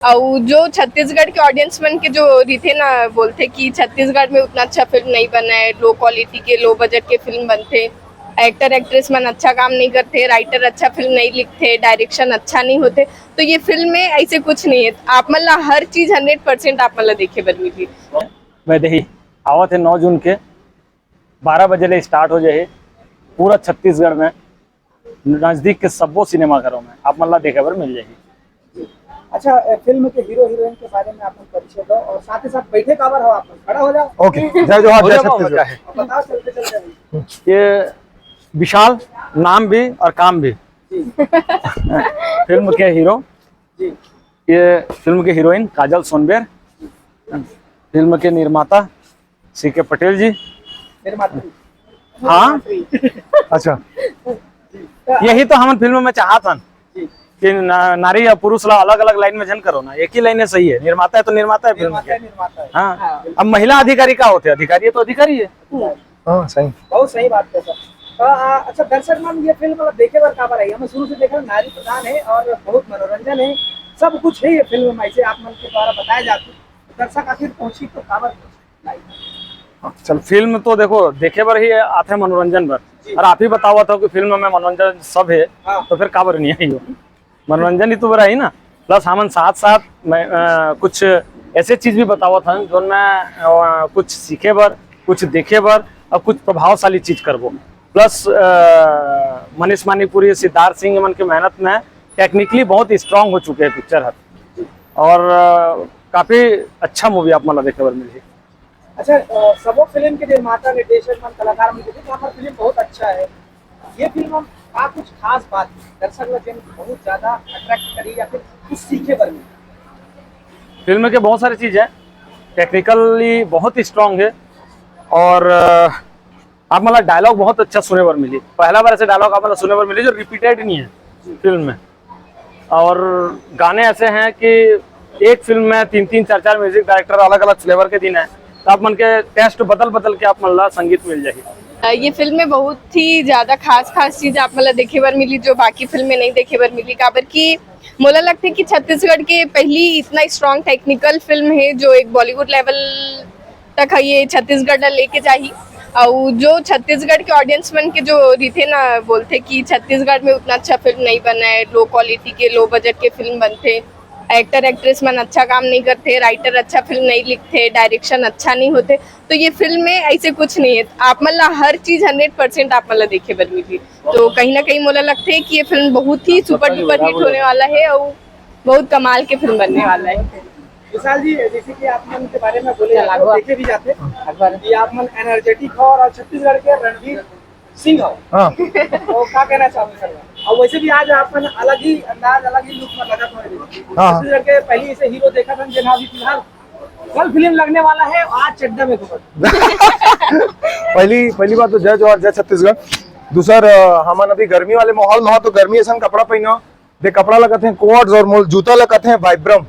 और जो छत्तीसगढ़ के ऑडियंस मन के जो रीते ना बोलते कि छत्तीसगढ़ में उतना अच्छा फिल्म नहीं बना है, लो क्वालिटी के लो बजट के फिल्म बनते, एक्टर एक्ट्रेस मन अच्छा काम नहीं करते, राइटर अच्छा फिल्म नहीं लिखते, डायरेक्शन अच्छा नहीं होते। तो ये फिल्म में ऐसे कुछ नहीं है। आप मतलब हर चीज 100% आप मतलब देखे बर मिली। वैदेही आवत है 9 जून के 12 बजे ले स्टार्ट हो जाए पूरा छत्तीसगढ़ में नजदीक के सब्बो सिनेमाघरों में आप मतलब देखे बर मिल जाएगी। अच्छा, फिल्म के हीरो हीरोइन के बारे में आप परिचय दो और साथ ही साथ बैठे काबर हो, आप खड़ा हो जाओ। ओके, जय जोहार जय छत्तीसगढ़। और बताओ चलते चलते। ये विशाल नाम भी और काम भी फिल्म के हीरो जी, ये फिल्म के हीरोइन काजल सोनबेर, फिल्म के निर्माता सीके पटेल जी। निर्माता। हाँ अच्छा, यही तो हम फिल्म में चाहतन कि नारी या पुरुष ला अलग अलग लाइन में जन करो ना, एक ही लाइन सही है। निर्माता है तो निर्माता है फिल्म के। निर्माता है। हाँ, अब महिला अधिकारी का होते, अधिकारी है तो अधिकारी है। हाँ सही, बहुत सही बात है सर। अच्छा दर्शक मान ये फिल्म मतलब देखे बार काबर आई, हमें शुरू से देखा नारी प्रधान है और बहुत मनोरंजन है, सब कुछ है ये फिल्म में ऐसे आप मन के द्वारा बताए जाते, दर्शक आखिर पहुंची तो काबर चल फिल्म तो देखो देखे बर ही आते मनोरंजन बर, और आप ही बतावा था कि फिल्म में मनोरंजन सब है। हाँ। तो फिर काबर नहीं आई हो, मनोरंजन ही तो बरा ही ना। प्लस हमन साथ साथ कुछ ऐसे चीज भी बतावा था जो मैं कुछ सीखे बर, कुछ देखे बर और कुछ प्रभावशाली चीज करबो। प्लस मनीष मानीपुरी, सिद्धार्थ सिंह मन की मेहनत में टेक्निकली बहुत स्ट्रांग हो चुके हैं पिक्चर है, और काफी अच्छा मूवी आप मतलब देखे बर मिली। अच्छा, सबो फिल्म के निर्माता निर्देशक मन कलाकार मन के यहाँ पर फिल्म बहुत अच्छा है। ये फिल्म हम का कुछ खास बात दर्शक लोग बहुत ज्यादा अट्रैक्ट करी या फिर कुछ सीखे बर मिली? फिल्म के बहुत सारी चीज है, टेक्निकली बहुत स्ट्रांग है, और आप मतलब डायलॉग बहुत अच्छा सुने बर मिली। पहला बार ऐसे डायलॉग आप मतलब सुने बर मिली जो रिपीटेड नहीं है फिल्म में। और गाने ऐसे हैं कि एक फिल्म में 3-3, 4-4 म्यूजिक डायरेक्टर अलग अलग फ्लेवर के दिन है, तो आप मन के टेस्ट बदल बदल के आप मतलब संगीत मिल जाएगी। ये फिल्म में बहुत ही ज्यादा खास चीज आप मतलब देखे बर मिली जो बाकी फिल्म में नहीं देखे बर मिली। काबर की मोला लगता है कि छत्तीसगढ़ के पहली इतना स्ट्रॉन्ग टेक्निकल फिल्म है जो एक बॉलीवुड लेवल तक है ये छत्तीसगढ़ लेके जाही। और जो छत्तीसगढ़ के ऑडियंस मन के जो रीते ना बोलते कि छत्तीसगढ़ में उतना अच्छा फिल्म नहीं बना है, लो क्वालिटी के लो बजट के फिल्म बनते, एक्टर एक्ट्रेस मन अच्छा काम नहीं करते, राइटर अच्छा फिल्म नहीं लिखते, डायरेक्शन अच्छा नहीं होते। तो ये फिल्म में ऐसे कुछ नहीं है। आप मतलब हर चीज 100% आप मतलब देखे बर मिली। तो कहीं ना कहीं मुझे लगता है कि ये फिल्म बहुत ही सुपर डुपर हिट होने वाला है और बहुत कमाल के फिल्म बनने वाला है। विशाल जी, जैसे कि आप मन के बारे में बोले देखे भी जाते कि आप मन एनर्जेटिक हो और छत्तीसगढ़ के रणवीर सिंह हो। हाँ तो क्या कहना चाहोगे सर? और वैसे भी आज आप मन अलग ही अंदाज अलग ही लुक में लगा था। छत्तीसगढ़ के पहली से हीरो देखा था जिन्हें अभी फिलहाल कल फिल्म लगने वाला है, आज चड्डा में घूम। पहली बात तो जय जोहार जय छत्तीसगढ़। दूसर हमन अभी गर्मी वाले माहौल में हो तो गर्मी ऐसा कपड़ा पहनो दे, कपड़ा लगते हैं कोट्स और मोल जूता लगते हैं वाइब्रम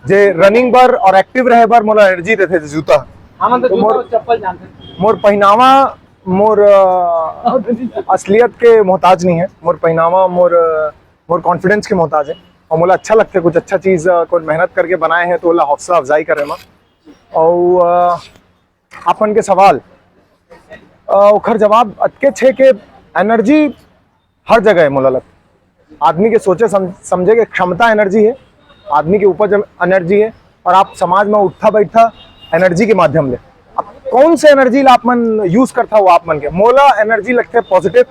जे रनिंग बर और एक्टिव रहे बर मोला एनर्जी देते जूता। हम तो मोर चप्पल जानते, मोर पहनावा मोर असलियत के मोहताज नहीं है, मोर पहनावा मोर कॉन्फिडेंस के मोहताज है। और मोला अच्छा लगता है कुछ अच्छा चीज कोई मेहनत करके बनाए हैं तो ओला हौसला अफजाई करे में। और अपन के सवाल ओखर जवाब अटके छे के एनर्जी हर जगह है। मोला लगता आदमी के सोचे समझे के क्षमता एनर्जी है, आदमी के ऊपर एनर्जी है, और आप समाज में उठा बैठा एनर्जी के माध्यम ले आप कौन से एनर्जी ला आप मन यूज करता हो। आप मन के मोला एनर्जी लगता है पॉजिटिव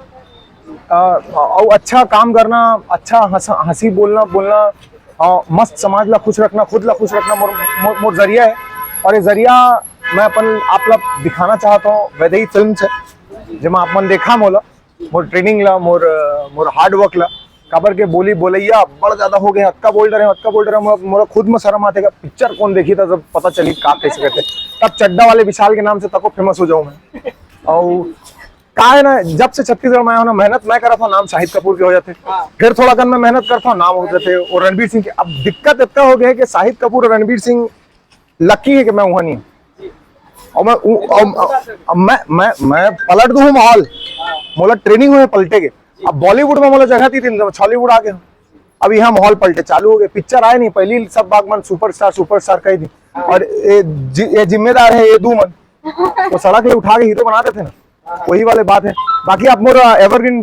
और अच्छा काम करना, अच्छा हंसी बोलना और मस्त समाज ला खुश रखना, खुद ला खुश रखना मोर जरिया है। और ये जरिया मैं अपन आप ला दिखाना चाहता हूँ वैदेही फिल्म से, जब आप मन देखा मोला मोर ट्रेनिंग ला मोर हार्ड वर्क ला काबर के बोली बोलैया बड़ ज्यादा हो गए, हक्का बोल रहे मोरा खुद में शर्म आते का पिक्चर कौन देखी था जब पता चली का कैसे कहते, तब चड्डा वाले विशाल के नाम से तको फेमस हो जाऊं मैं। और का है ना, जब से छत्तीसगढ़ में आया ना मेहनत मैं करा था, नाम शाहिद कपूर के हो जाते, फिर थोड़ा कन मैं मेहनत करता हूँ नाम हो जाते और रणवीर सिंह के। अब दिक्कत इतना हो गया है कि शाहिद कपूर और रणवीर सिंह लकी है कि मैं वहां नहीं, और मैं पलट दूं माहौल, मोला ट्रेनिंग हुए पलटे के। अब बॉलीवुड में मोला जगह थी, हॉलीवुड आ गया अब यहाँ माहौल पलटे चालू हो गए, पिक्चर आए नहीं, पहली सब बागमन सुपरस्टार कही थी, और ये जिम्मेदार है ये दूमन, तो सड़क ले उठा के हीरो बनाते थे ना, वही वाले बात है। बाकी आप मोर एवरग्रीन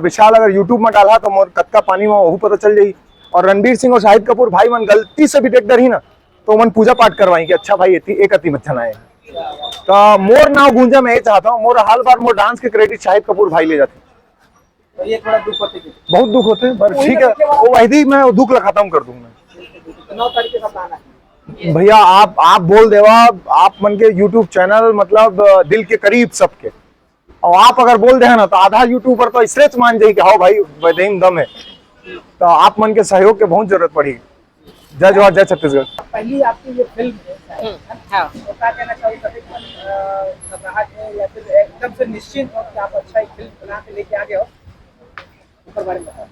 विशाल अगर यूट्यूब में डाला तो मोर कत्का पानी में वही पता चल जाई। और रणबीर सिंह और शाहिद कपूर भाई मन गलती से भी टेक दर ही ना तो मन पूजा पाठ करवाई कि अच्छा भाई एक अति मच्छन आए, तो मोर नाव गूंजा मैं ये चाहता हूँ, मोर हाल बार मोर डांस के क्रेडिट शाहिद कपूर भाई ले जाते, तो ये थोड़ा दुख होते हैं। बहुत दुख होते हैं, पर ठीक है वो वही मैं दुख ला खत्म कर दूंगा। 9 तारीख के साथ आना है। भैया आप बोल देवा, आप मन के यूट्यूब चैनल मतलब दिल के करीब सबके, और आप अगर बोल दे ना तो आधा यूट्यूबर तो स्ट्रेच मान जाए कि हाँ भाई वैदेहीन दम है, तो आप मन के सहयोग के बहुत जरूरत पड़ी। जय जवाहर जय छत्तीसगढ़। पहली आपकी ये फिल्म है, हाँ, तो क्या कहना चाहिए, कभी घबराहट है या फिर एकदम से निश्चिंत हो कि आप अच्छा एक फिल्म बना के लेके आ गए हो, ऊपर बारे में बताओ।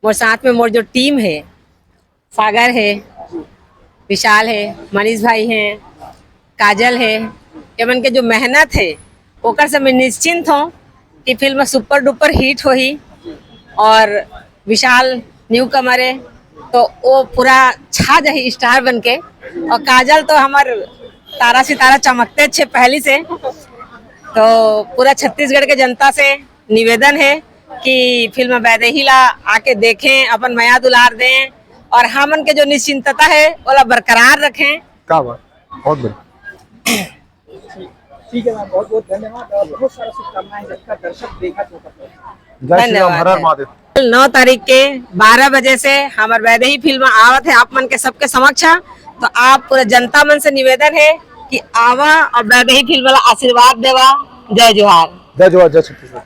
मोर साथ में मोर जो टीम है, सागर है, विशाल है, मनीष भाई हैं, काजल है, एमन के जो मेहनत है ओकर से मैं निश्चिंत हूँ कि फिल्म सुपर डुपर हिट होही। और विशाल न्यू कमर है तो वो पूरा छा जाही स्टार बन के, और काजल तो हमार तारा सितारा चमकते छे पहली से। तो पूरा छत्तीसगढ़ के जनता से निवेदन है कि फिल्म वैदेही ला आके देखें, अपन माया दुलार दें, और हमन के जो निश्चिंतता है वो बरकरार रखें। क्या बात, बहुत बढ़िया। ठीक है मैम, बहुत बहुत धन्यवाद और बहुत सारा शुभकामनाएं, जिसका दर्शक देखा तो जय श्री राम, हर हर महादेव। 9 तारीख के 12 बजे से हमार वैदेही फिल्म आवत है आप मन के सबके समक्ष, तो आप पूरा जनता मन से निवेदन है कि आवा और वैदेही फिल्म वाला आशीर्वाद देवा। जय जोहार। जय जवाहर जय छत्तीसगढ़।